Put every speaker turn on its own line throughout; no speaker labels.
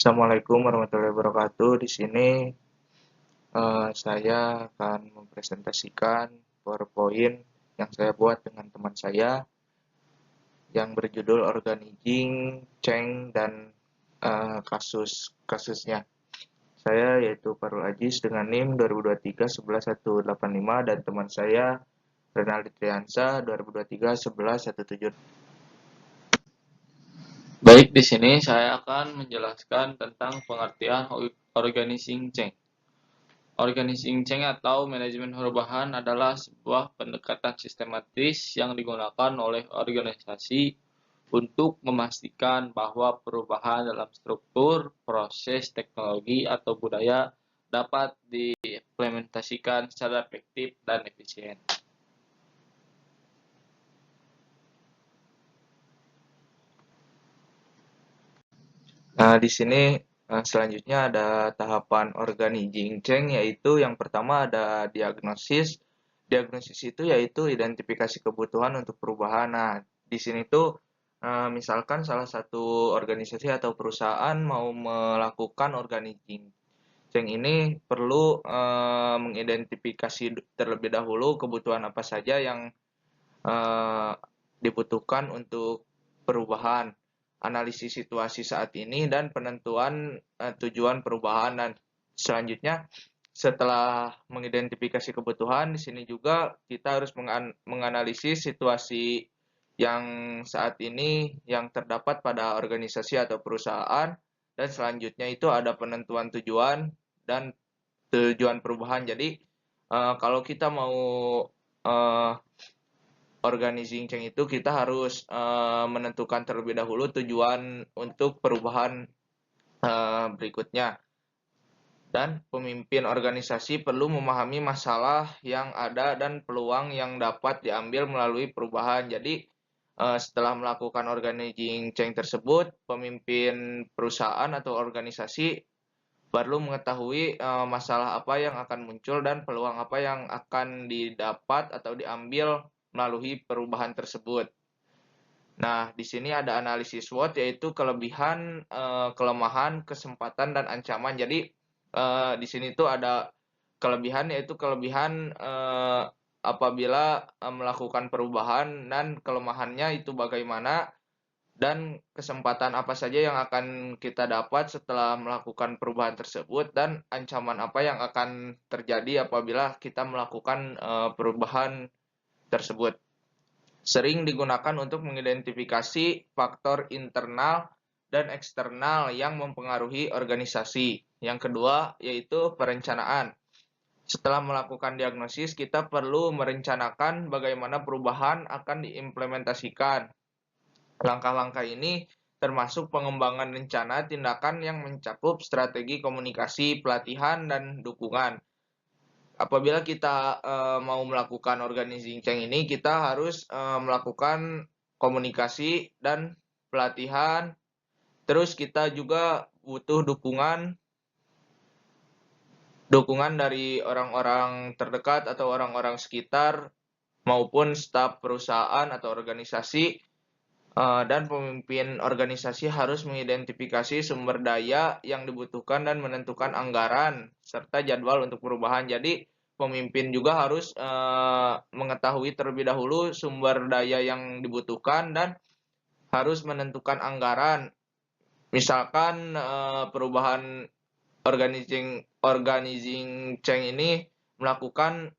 Assalamualaikum warahmatullahi wabarakatuh. Di sini saya akan mempresentasikan PowerPoint yang saya buat dengan teman saya yang berjudul Organizing Change dan kasusnya. Saya yaitu Farul Aziz dengan NIM 2023 11185 dan teman saya Renaldi Triansa 2023 1117. Baik, di sini saya akan menjelaskan tentang pengertian organizing change. Organizing change atau manajemen perubahan adalah sebuah pendekatan sistematis yang digunakan oleh organisasi untuk memastikan bahwa perubahan dalam struktur, proses, teknologi, atau budaya dapat diimplementasikan secara efektif dan efisien. Nah, di sini selanjutnya ada tahapan organizing change, yaitu yang pertama ada diagnosis. Diagnosis itu yaitu identifikasi kebutuhan untuk perubahan. Nah, di sini tuh misalkan salah satu organisasi atau perusahaan mau melakukan organizing change ini perlu mengidentifikasi terlebih dahulu kebutuhan apa saja yang eh, dibutuhkan untuk perubahan, analisis situasi saat ini, dan penentuan tujuan perubahan. Dan selanjutnya, setelah mengidentifikasi kebutuhan, di sini juga kita harus menganalisis situasi yang saat ini yang terdapat pada organisasi atau perusahaan, dan selanjutnya itu ada penentuan tujuan dan tujuan perubahan. Jadi, kalau kita mau uh, organizing change itu kita harus menentukan terlebih dahulu tujuan untuk perubahan berikutnya. Dan pemimpin organisasi perlu memahami masalah yang ada dan peluang yang dapat diambil melalui perubahan. Jadi setelah melakukan organizing change tersebut, pemimpin perusahaan atau organisasi perlu mengetahui masalah apa yang akan muncul dan peluang apa yang akan didapat atau diambil melalui perubahan tersebut. Nah, di sini ada analisis SWOT, yaitu kelebihan, kelemahan, kesempatan, dan ancaman. Jadi, di sini tuh ada kelebihan, yaitu kelebihan apabila melakukan perubahan, dan kelemahannya itu bagaimana, dan kesempatan apa saja yang akan kita dapat setelah melakukan perubahan tersebut, dan ancaman apa yang akan terjadi apabila kita melakukan perubahan tersebut. Sering digunakan untuk mengidentifikasi faktor internal dan eksternal yang mempengaruhi organisasi. Yang kedua, yaitu perencanaan. Setelah melakukan diagnosis, kita perlu merencanakan bagaimana perubahan akan diimplementasikan. Langkah-langkah ini termasuk pengembangan rencana tindakan yang mencakup strategi komunikasi, pelatihan, dan dukungan. Apabila kita mau melakukan organizing change ini, kita harus melakukan komunikasi dan pelatihan. Terus kita juga butuh dukungan dari orang-orang terdekat atau orang-orang sekitar maupun staf perusahaan atau organisasi. Dan pemimpin organisasi harus mengidentifikasi sumber daya yang dibutuhkan dan menentukan anggaran serta jadwal untuk perubahan. Jadi, pemimpin juga harus mengetahui terlebih dahulu sumber daya yang dibutuhkan dan harus menentukan anggaran. Misalkan perubahan organizing change ini melakukan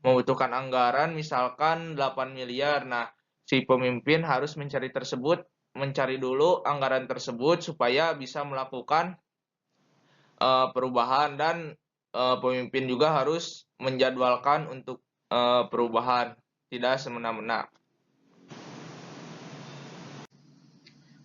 membutuhkan anggaran misalkan 8 miliar. Nah, si pemimpin harus mencari dulu anggaran tersebut supaya bisa melakukan perubahan, dan pemimpin juga harus menjadwalkan untuk perubahan, tidak semena-mena.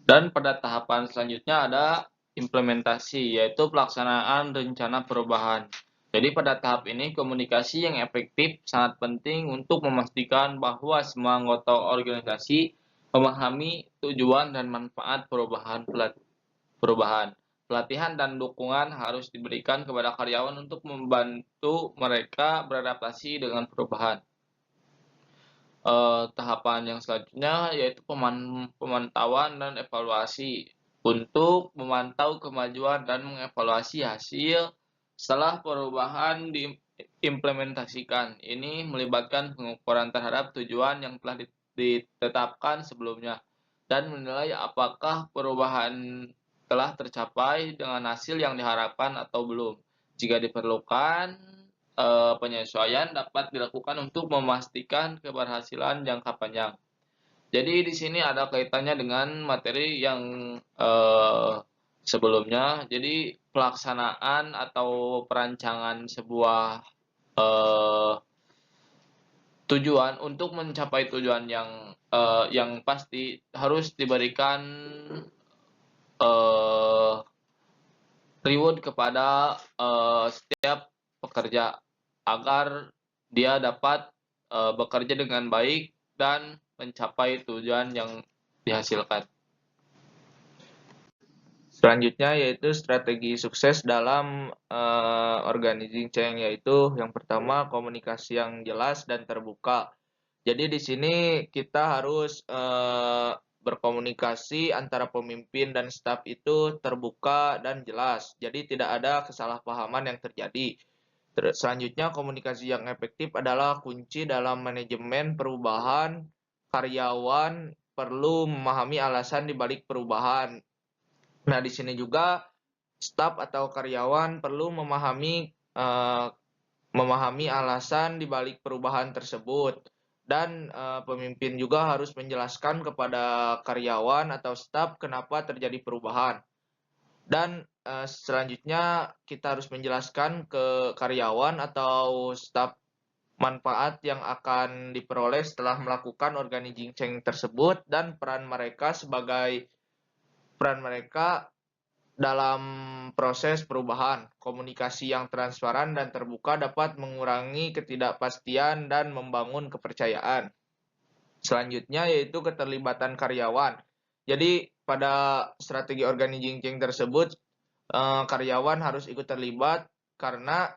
Dan pada tahapan selanjutnya ada implementasi, yaitu pelaksanaan rencana perubahan. Jadi pada tahap ini komunikasi yang efektif sangat penting untuk memastikan bahwa semua anggota organisasi memahami tujuan dan manfaat perubahan. Pelatihan dan dukungan harus diberikan kepada karyawan untuk membantu mereka beradaptasi dengan perubahan. Tahapan yang selanjutnya yaitu pemantauan dan evaluasi.
untuk memantau kemajuan dan mengevaluasi hasil setelah perubahan diimplementasikan. Ini melibatkan pengukuran terhadap tujuan yang telah ditetapkan sebelumnya dan menilai apakah perubahan telah tercapai dengan hasil yang diharapkan atau belum. Jika diperlukan, penyesuaian dapat dilakukan untuk memastikan keberhasilan jangka panjang. Jadi di sini ada kaitannya dengan materi yang sebelumnya. Jadi pelaksanaan atau perancangan sebuah eh, tujuan untuk mencapai tujuan yang pasti harus diberikan eh, reward kepada setiap pekerja agar dia dapat bekerja dengan baik dan mencapai tujuan yang dihasilkan.
Selanjutnya yaitu strategi sukses dalam organizing change, yaitu yang pertama komunikasi yang jelas dan terbuka. Jadi di sini kita harus berkomunikasi antara pemimpin dan staf itu terbuka dan jelas. Jadi tidak ada kesalahpahaman yang terjadi. Selanjutnya komunikasi yang efektif adalah kunci dalam manajemen perubahan. Karyawan perlu memahami alasan dibalik perubahan. Nah, di sini juga staf atau karyawan perlu memahami alasan dibalik perubahan tersebut, dan pemimpin juga harus menjelaskan kepada karyawan atau staf kenapa terjadi perubahan. Dan selanjutnya kita harus menjelaskan ke karyawan atau staf manfaat yang akan diperoleh setelah melakukan organizing change tersebut dan peran mereka dalam proses perubahan. Komunikasi yang transparan dan terbuka dapat mengurangi ketidakpastian dan membangun kepercayaan. Selanjutnya yaitu keterlibatan karyawan. Jadi pada strategi organizing change tersebut, karyawan harus ikut terlibat karena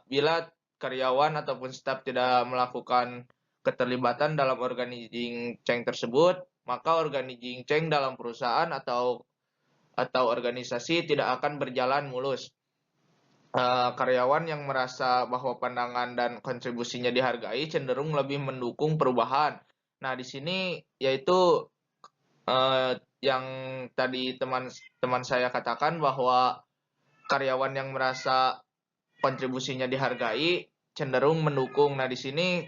bila karyawan ataupun staf tidak melakukan keterlibatan dalam organizing change tersebut, maka organizing change dalam perusahaan atau organisasi tidak akan berjalan mulus. Karyawan yang merasa bahwa pandangan dan kontribusinya dihargai cenderung lebih mendukung perubahan. Nah, di sini yaitu yang tadi teman saya katakan bahwa karyawan yang merasa kontribusinya dihargai cenderung mendukung. Nah, di sini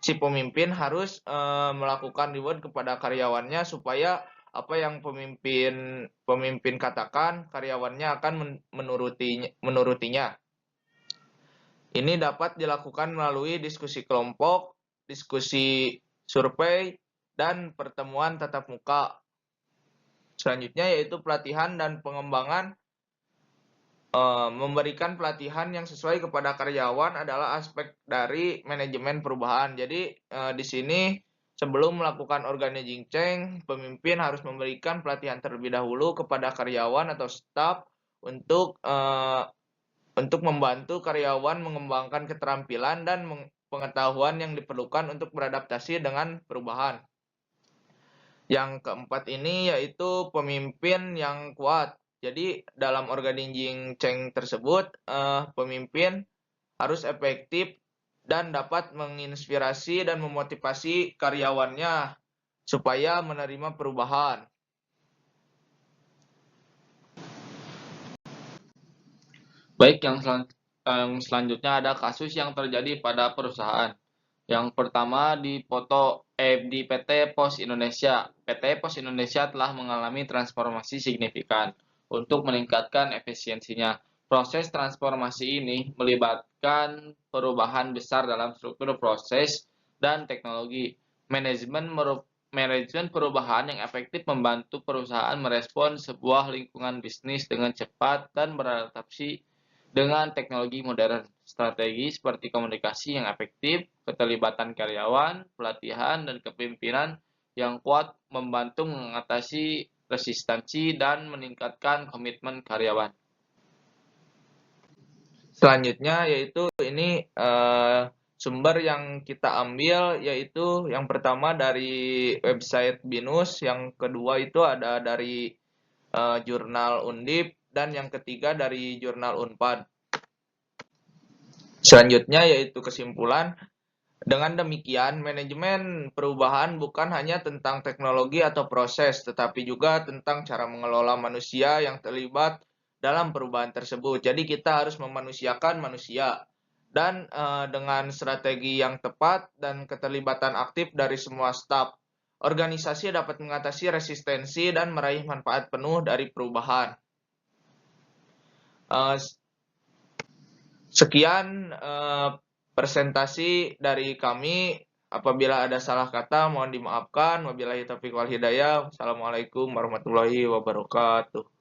si pemimpin harus melakukan reward kepada karyawannya supaya apa yang pemimpin katakan karyawannya akan menurutinya. Ini dapat dilakukan melalui diskusi kelompok, diskusi survei, dan pertemuan tatap muka. Selanjutnya yaitu pelatihan dan pengembangan. Memberikan pelatihan yang sesuai kepada karyawan adalah aspek dari manajemen perubahan. Jadi di sini sebelum melakukan organizing change, pemimpin harus memberikan pelatihan terlebih dahulu kepada karyawan atau staf untuk membantu karyawan mengembangkan keterampilan dan pengetahuan yang diperlukan untuk beradaptasi dengan perubahan. Yang keempat ini yaitu pemimpin yang kuat. Jadi dalam organizing change tersebut, pemimpin harus efektif dan dapat menginspirasi dan memotivasi karyawannya supaya menerima perubahan.
Baik, yang selanjutnya ada kasus yang terjadi pada perusahaan. Yang pertama di PT Pos Indonesia. PT Pos Indonesia telah mengalami transformasi signifikan untuk meningkatkan efisiensinya. Proses transformasi ini melibatkan perubahan besar dalam struktur proses dan teknologi. Manajemen perubahan yang efektif membantu perusahaan merespon sebuah lingkungan bisnis dengan cepat dan beradaptasi dengan teknologi modern. Strategi seperti komunikasi yang efektif, keterlibatan karyawan, pelatihan, dan kepemimpinan yang kuat membantu mengatasi resistensi dan meningkatkan komitmen karyawan.
Selanjutnya yaitu ini Sumber yang kita ambil yaitu yang pertama dari website BINUS, yang kedua itu ada dari jurnal Undip, dan yang ketiga dari jurnal Unpad. Selanjutnya yaitu kesimpulan. Dengan demikian, manajemen perubahan bukan hanya tentang teknologi atau proses, tetapi juga tentang cara mengelola manusia yang terlibat dalam perubahan tersebut. Jadi kita harus memanusiakan manusia. Dan dengan strategi yang tepat dan keterlibatan aktif dari semua staf, organisasi dapat mengatasi resistensi dan meraih manfaat penuh dari perubahan. Sekian presentasi dari kami. Apabila ada salah kata, mohon dimaafkan. Wabillahi taufiq wal hidayah. Wassalamualaikum warahmatullahi wabarakatuh.